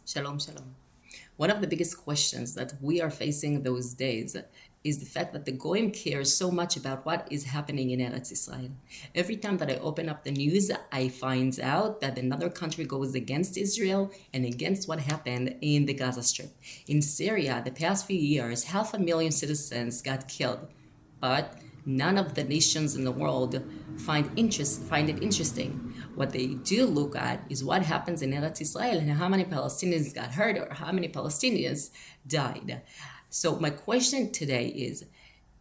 Shalom, shalom. One of the biggest questions that we are facing those days is the fact that the Goyim cares so much about what is happening in Eretz Israel. Every time that I open up the news, I find out that another country goes against Israel and against what happened in the Gaza Strip. In Syria, the past few years, 500,000 citizens got killed, but none of the nations in the world find it interesting. What they do look at is what happens in Eretz Israel and how many Palestinians got hurt or how many Palestinians died. So my question today is,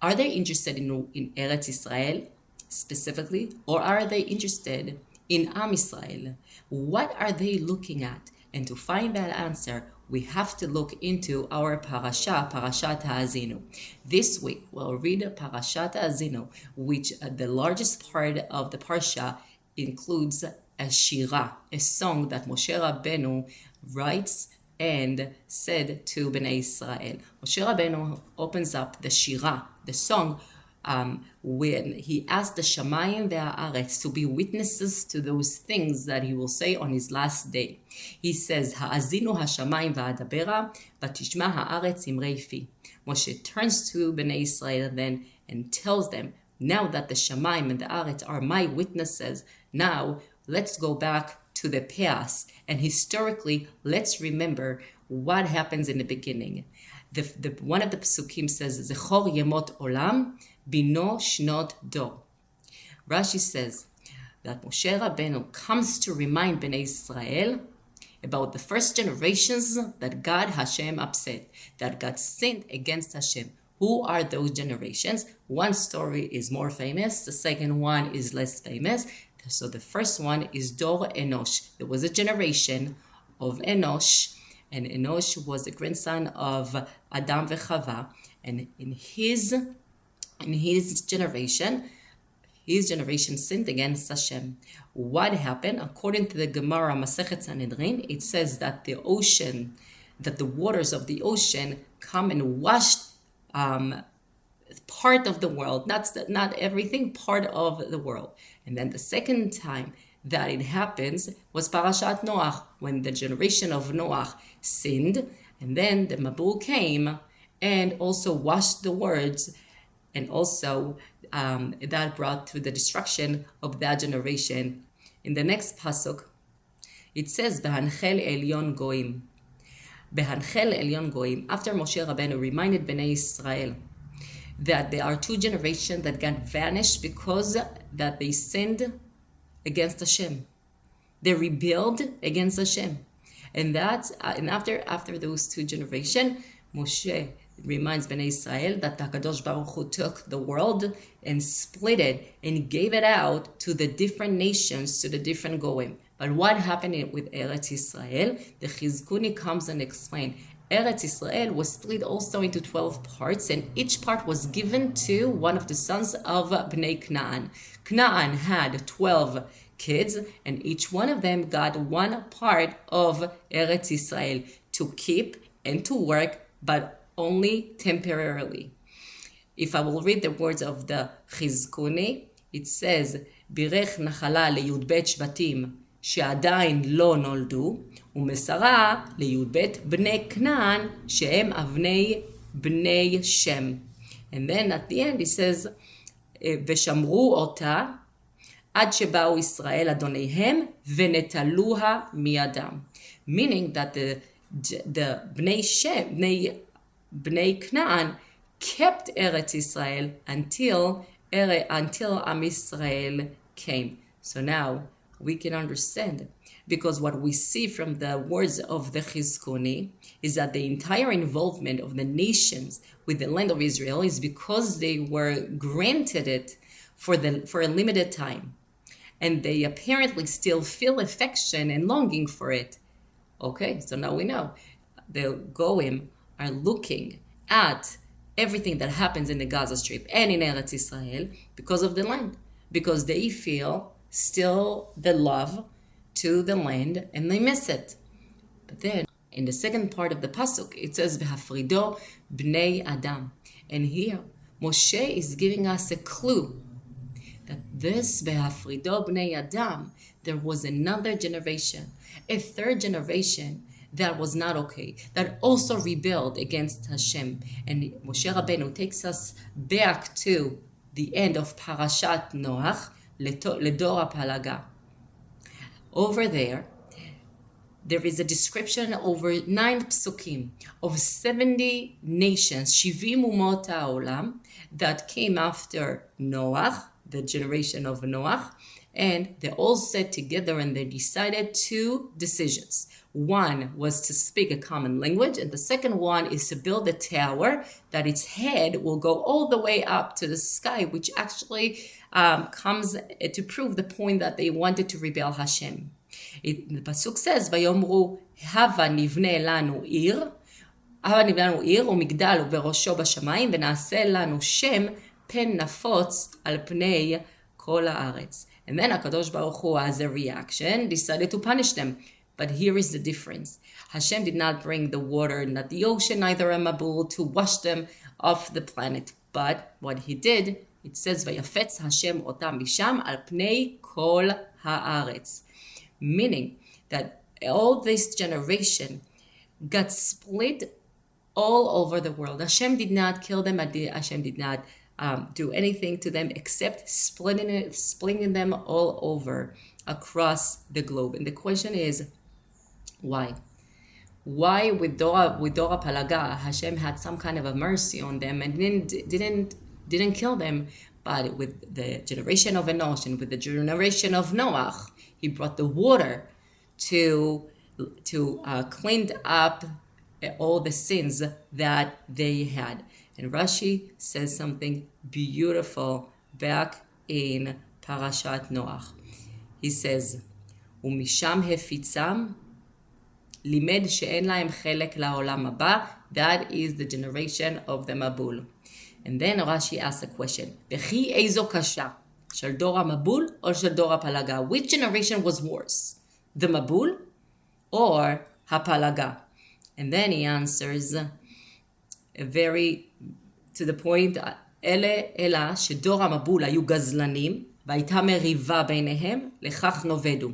are they interested in Eretz Israel specifically, or are they interested in Am Israel? What are they looking at? And to find that answer, we have to look into our Pרשת והאזינו. This week, we'll read Pרשת והאזינו, which the largest part of the Parsha includes a shira, a song that Moshe Rabbeinu writes and said to Bnei Israel. Moshe Rabbeinu opens up the shira, the song, when he asked the Shamayim והארץ to be witnesses to those things that he will say on his last day. He says, האזינו השמיים ואדברה, ותשמע הארץ אמרי פי. Moshe turns to Bnei Israel then and tells them, now that the Shamayim and the Aretz are my witnesses, now let's go back to the past. And historically, let's remember what happens in the beginning. One of the Pesukim says, Zechor Yemot Olam, Bino Shnot Dor. Rashi says that Moshe Rabbeinu comes to remind Bnei Israel about the first generations that God Hashem upset, that God sinned against Hashem. Who are those generations? One story is more famous, the second one is less famous. So the first one is Dor Enosh. There was a generation of Enosh, and Enosh was the grandson of Adam v'Chava, and in his generation sinned against Hashem. What happened? According to the Gemara Masechet Sanhedrin, it says that the waters of the ocean come and washed part of the world, not everything, part of the world. And then the second time that it happens was Parashat Noach, when the generation of Noach sinned, and then the Mabul came and also washed the words, and also that brought to the destruction of that generation. In the next pasuk, it says, Behanchel Elyon Goim. Behanchel Elyon Goim. After Moshe Rabbeinu reminded Bnei Israel that there are two generations that got vanished because that they sinned against Hashem. They rebelled against Hashem. And after those two generations, Moshe reminds Bnei Israel that HaKadosh Baruch Hu took the world and split it and gave it out to the different nations, to the different Goim. But what happened with Eretz Israel? The Chizkuni comes and explains. Eretz Israel was split also into 12 parts, and each part was given to one of the sons of Bnei Canaan. Canaan had 12 kids, and each one of them got one part of Eretz Israel to keep and to work, but only temporarily. If I will read the words of the Chizkuni, it says, Birech Nachala leyudbet shvatim שעדיין לא נולדו, ומסרה לי"ב בני כנען שהם אבני בני שם. And then at the end it says, ושמרו אותה עד שבאו ישראל אדוניהם ונטלוה מידם. Meaning that the בני כנען kept Eretz Israel until Am Israel came. So now we can understand, because what we see from the words of the Chizkuni is that the entire involvement of the nations with the land of Israel is because they were granted it for a limited time, and they apparently still feel affection and longing for it. Okay, so now we know the Goim are looking at everything that happens in the Gaza Strip and in Eretz Israel because of the land, because they feel still the love to the land and they miss it. But then in the second part of the pasuk it says V'hafrido bnei Adam, and here Moshe is giving us a clue that this V'hafrido bnei Adam, there was another generation, a third generation that was not okay, that also rebelled against Hashem. And Moshe Rabbeinu takes us back to the end of Parashat Noach, Ledor HaPalaga. Over there is a description over 9 psukim of 70 nations, Shivim Umot HaOlam, that came after Noach, the generation of Noach, and they all sat together and they decided 2 decisions. One was to speak a common language, and the second one is to build a tower that its head will go all the way up to the sky, which actually comes to prove the point that they wanted to rebel Hashem. The pasuk says, "Vayomru hava nivne lanu ir, ומגדל ובראשו בשמיים, ונעשה לנו שם פן נפוץ על פני כל הארץ." And then HaKadosh Baruch Hu, as a reaction, decided to punish them. But here is the difference. Hashem did not bring the water, not the ocean, neither a Mabul, to wash them off the planet. But what he did, it says, "Vayafetz Hashem otam misham al pnei kol haaretz," meaning that all this generation got split all over the world. Hashem did not kill them. Hashem did not do anything to them except splitting them all over across the globe. And the question is, why? Why with Dora Palaga, Hashem had some kind of a mercy on them and didn't kill them, but with the generation of Enosh and with the generation of Noach, he brought the water to clean up all the sins that they had. And Rashi says something beautiful back in Parashat Noach. He says, "Umisham hefitzam limed she'en lahem chelek la'olam haba." That is the generation of the Mabul. And then Rashi asks a question, "V'chi eizo kasha, shel dor HaMabul or shel dor HaPalaga?" Which generation was worse, the Mabul or HaPalaga? And then he answers very to the point, אלא שדור המבול היו גזלנים, והייתה מריבה ביניהם, לכך נובדו.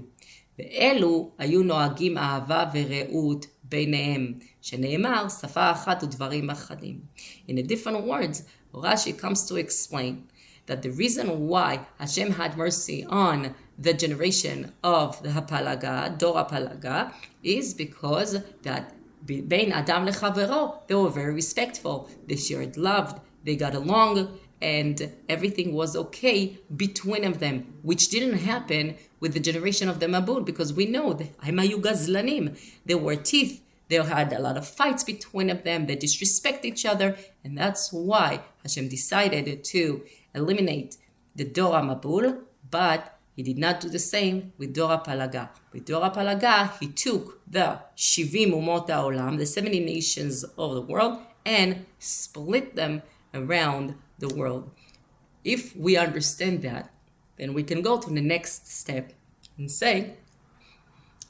ואלו היו נוהגים אהבה ורעות ביניהם, שנאמר שפה אחת ודברים אחדים. In a different words, Rashi comes to explain that the reason why Hashem had mercy on the generation of the Hapalaga, Dor HaPalaga, is because that Bein Adam lechavero, they were very respectful. They shared love, they got along, and everything was okay between of them, which didn't happen with the generation of the Mabul, because we know that Hamayu Gazlanim, there were teeth, they had a lot of fights between of them, they disrespect each other, and that's why Hashem decided to eliminate the Dor HaMabul, but he did not do the same with Dor HaPalaga. With Dor HaPalaga, he took the Shivim Umot HaOlam, the 70 nations of the world, and split them around the world. If we understand that, then we can go to the next step and say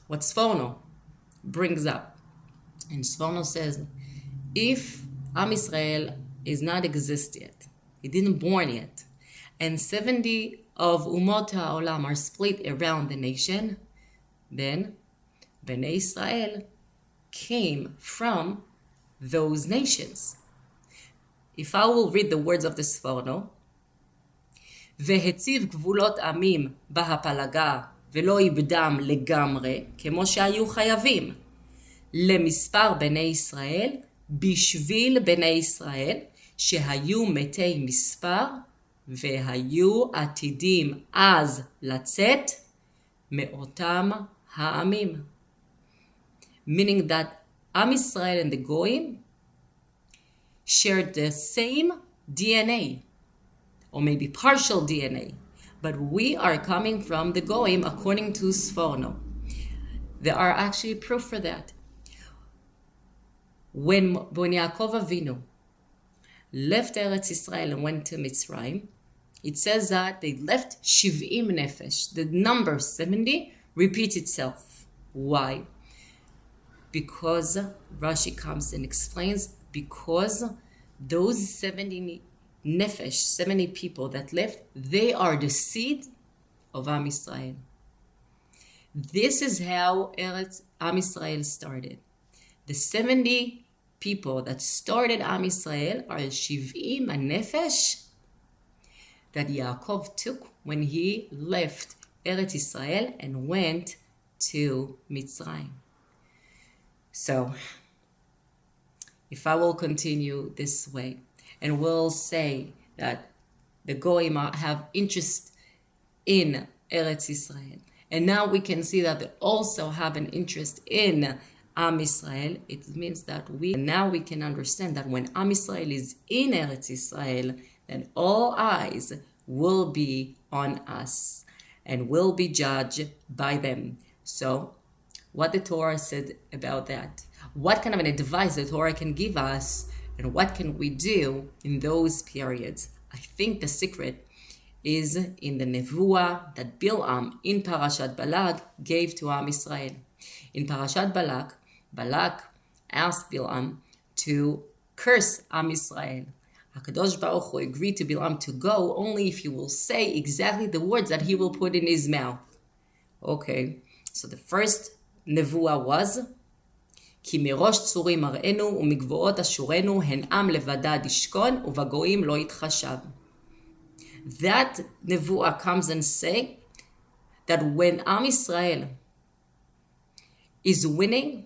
what Sforno brings up. And Sforno says, if Am Israel is not exist yet, he didn't born yet, and 70 of Umot HaOlam are split around the nation, then Bnei Israel came from those nations. If I will read the words of the Sforno, והציב גבולות עמים בהפלגה ולא איבדם לגמרי, כמו שהיו חייבים, למספר בני ישראל, בשביל בני ישראל, שהיו מתי מספר, והיו עתידים אז לצאת מאותם העמים. Meaning that Am Israel and the Goyim shared the same DNA, or maybe partial DNA, but we are coming from the Goyim according to Sforno. There are actually proof for that. When Yaakov Avinu left Eretz Israel and went to Mitzrayim, it says that they left 70 nefesh. The number 70 repeats itself. Why? Because Rashi comes and explains, because those 70 nefesh, 70 people that left, they are the seed of Am Israel. This is how Am Israel started. The 70 people that started Am Yisrael are 70 הנפש that Yaakov took when he left Eretz Israel and went to Mitzrayim. So, if I will continue this way, and will say that the Goyim have interest in Eretz Israel, and now we can see that they also have an interest in Am Yisrael, it means that we can understand that when Am Yisrael is in Eretz Israel, then all eyes will be on us and will be judged by them. So, what the Torah said about that? What kind of an advice the Torah can give us, and what can we do in those periods? I think the secret is in the nevuah that Bilam in Parashat Balak gave to Am Yisrael. In Parashat Balak, Balak asked Bilam to curse Am Yisrael. HaKadosh Baruch Hu agreed to Bilam to go only if he will say exactly the words that he will put in his mouth. Okay, so the first nevuah was, כי מראש צורים מראינו ומגבעות אשורנו הן עם לבדד ישכון ובגויים לא יתחשב. That nevuah comes and say that when Am Yisrael is winning,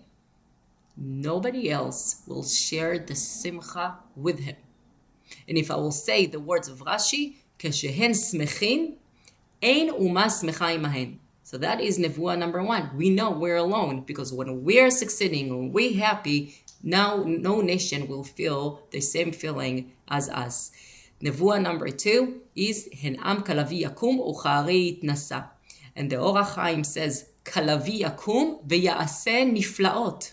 nobody else will share the simcha with him. And if I will say the words of Rashi, כשהן שמחין, אין אומה שמחה עמהן. So that is nevuah number 1. We know we're alone because when we're succeeding, when we're happy, now no nation will feel the same feeling as us. Nevuah number 2 is hen am kalavi yakum uchari yitnasa. And the Orach Chaim says, kalavi yakum v'ya'aseh niflaot.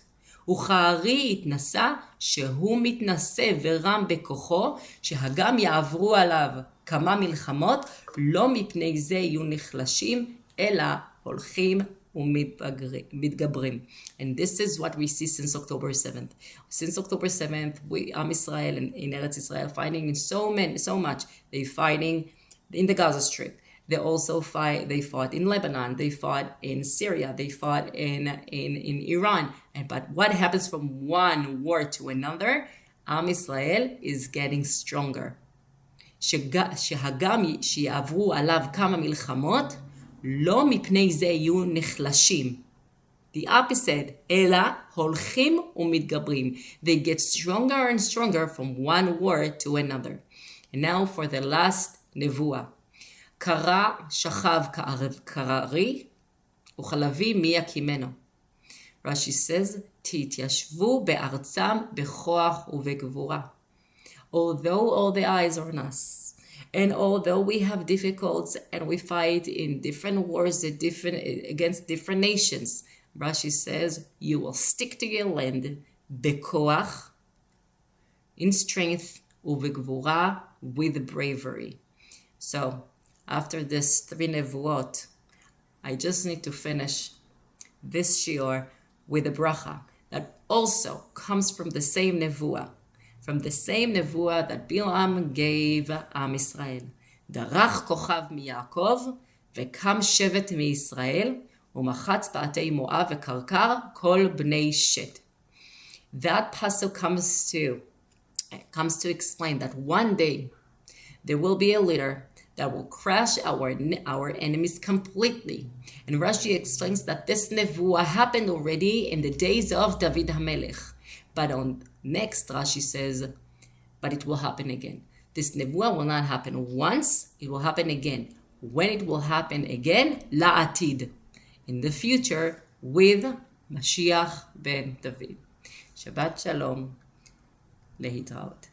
וכארי יתנסה שהוא מתנסה ורם בכוחו, שהגם יעברו עליו כמה מלחמות, לא מפני זה יהיו נחלשים, אלא הולכים ומתגברים. And this is what we see since October 7th. Since October 7th, Am Yisrael in Eretz Israel fighting in so much. They're fighting in the Gaza Strip. They also fought in Lebanon, they fought in Syria, they fought in Iran. But what happens from one war to another? Am Yisrael is getting stronger. שהגם שיעברו עליו כמה מלחמות, לא מפני זה יהיו נחלשים. The opposite, אלא הולכים ומתגברים. They get stronger and stronger from one war to another. And now for the last nevuah. קרא שכב כררי, וכלבי מי יקימנו. Rashi says, תתיישבו בארצם בכוח ובגבורה. Although all the eyes are on us, and although we have difficulties and we fight in different wars against different nations, Rashi says, you will stick to your land בכוח, in strength, ובגבורה, with bravery. So, after this 3 nevuot, I just need to finish this shiur with a bracha that also comes from the same nevuah, that Bilam gave Am Yisrael. דרך כוכב מיעקב, וקם שבט מישראל, ומחץ פעתי מואב וקרקר, כל בני שת. That pasuk comes to explain that one day there will be a leader that will crush our enemies completely. And Rashi explains that this nevuah happened already in the days of David HaMelech. But next, Rashi says, but it will happen again. This nevuah will not happen once, it will happen again. When it will happen again? La'atid. In the future, with Mashiach ben David. Shabbat Shalom. להתראות.